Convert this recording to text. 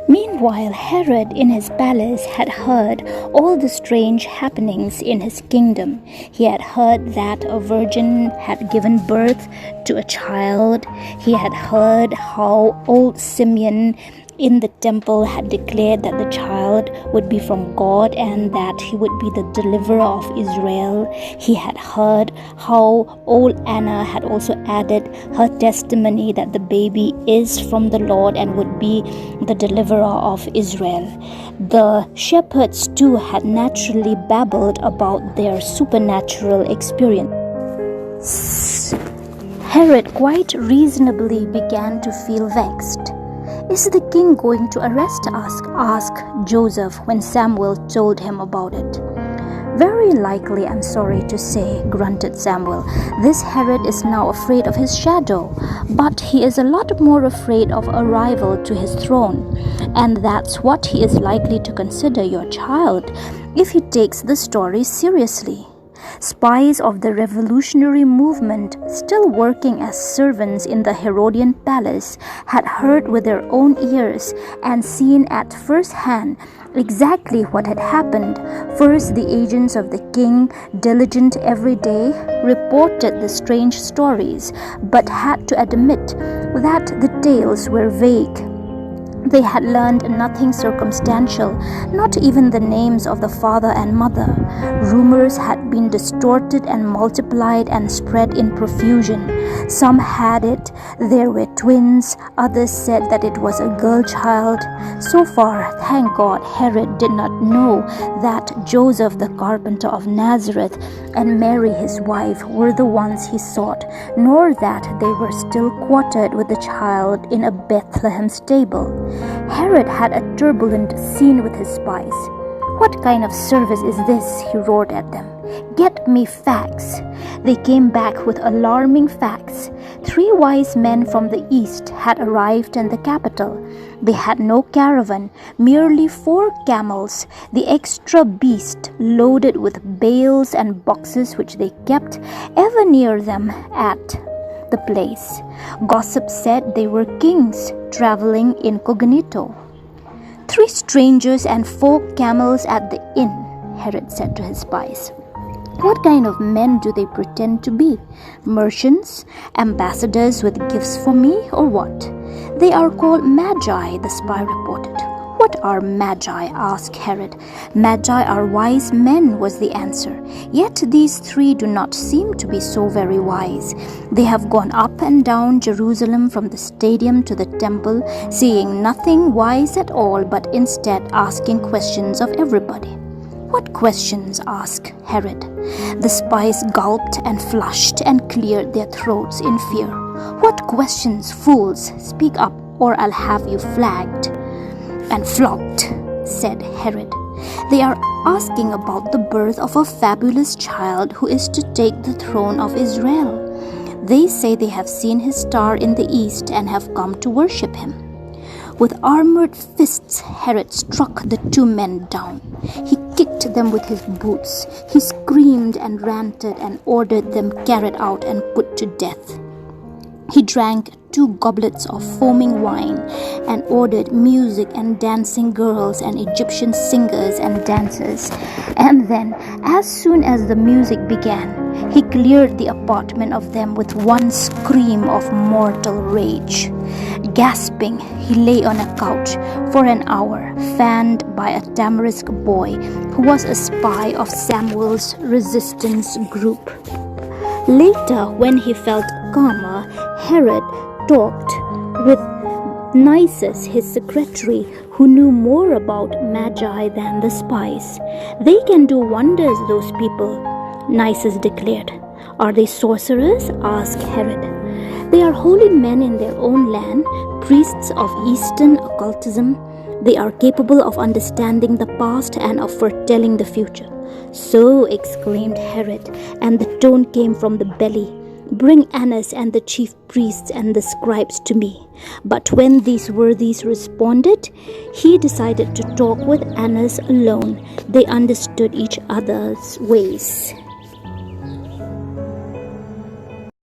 Meanwhile, Herod in his palace had heard all the strange happenings in his kingdom. He had heard that a virgin had given birth to a child. He had heard how old Simeon in the temple had declared that the child would be from God and that he would be the deliverer of Israel. He had heard how old Anna had also added her testimony that the baby is from the Lord and would be the deliverer of Israel. The shepherds too had naturally babbled about their supernatural experience. Herod quite reasonably began to feel vexed. "Is the king going to arrest us?" asked Joseph when Samuel told him about it. "Very likely, I'm sorry to say," grunted Samuel. "This Herod is now afraid of his shadow, but he is a lot more afraid of a rival to his throne, and that's what he is likely to consider your child if he takes the story seriously." Spies of the revolutionary movement, still working as servants in the Herodian palace, had heard with their own ears and seen at first hand exactly what had happened. First, the agents of the king, diligent every day, reported the strange stories, but had to admit that the tales were vague. They had learned nothing circumstantial, not even the names of the father and mother. Rumors had been distorted and multiplied and spread in profusion. Some had it there were twins, others said that it was a girl child. So far, thank God, Herod did not know that Joseph the carpenter of Nazareth and Mary his wife were the ones he sought, nor that they were still quartered with the child in a Bethlehem stable. Herod had a turbulent scene with his spies. "What kind of service is this?" he roared at them. "Get me facts." They came back with alarming facts. 3 wise men from the east had arrived in the capital. They had no caravan, merely 4 camels, the extra beast loaded with bales and boxes which they kept ever near them at the place. Gossip said they were kings traveling incognito. 3 strangers and 4 camels at the inn, Herod said to his spies. "What kind of men do they pretend to be? Merchants? Ambassadors with gifts for me, or what?" "They are called Magi," the spy reported. "What are Magi?" asked Herod. "Magi are wise men," was the answer. "Yet these 3 do not seem to be so very wise. They have gone up and down Jerusalem from the stadium to the temple, saying nothing wise at all, but instead asking questions of everybody." "What questions?" asked Herod. The spies gulped and flushed and cleared their throats in fear. "What questions, fools? Speak up, or I'll have you flagged and flogged," said Herod. "They are asking about the birth of a fabulous child who is to take the throne of Israel. They say they have seen his star in the east and have come to worship him." With armored fists, Herod struck the 2 men down. He kicked them with his boots. He screamed and ranted and ordered them carried out and put to death. He drank 2 goblets of foaming wine and ordered music and dancing girls and Egyptian singers and dancers. And then, as soon as the music began, he cleared the apartment of them with one scream of mortal rage. Gasping, he lay on a couch for an hour, fanned by a tamarisk boy who was a spy of Samuel's resistance group. Later, when he felt calmer, Herod talked with Nisus, his secretary, who knew more about Magi than the spies. "They can do wonders, those people," Nisus declared. "Are they sorcerers?" asked Herod. "They are holy men in their own land, priests of Eastern occultism. They are capable of understanding the past and of foretelling the future." "So," exclaimed Herod, and the tone came from the belly, "Bring Annas and the chief priests and the scribes to me." But when these worthies responded, he decided to talk with Annas alone. They understood each other's ways.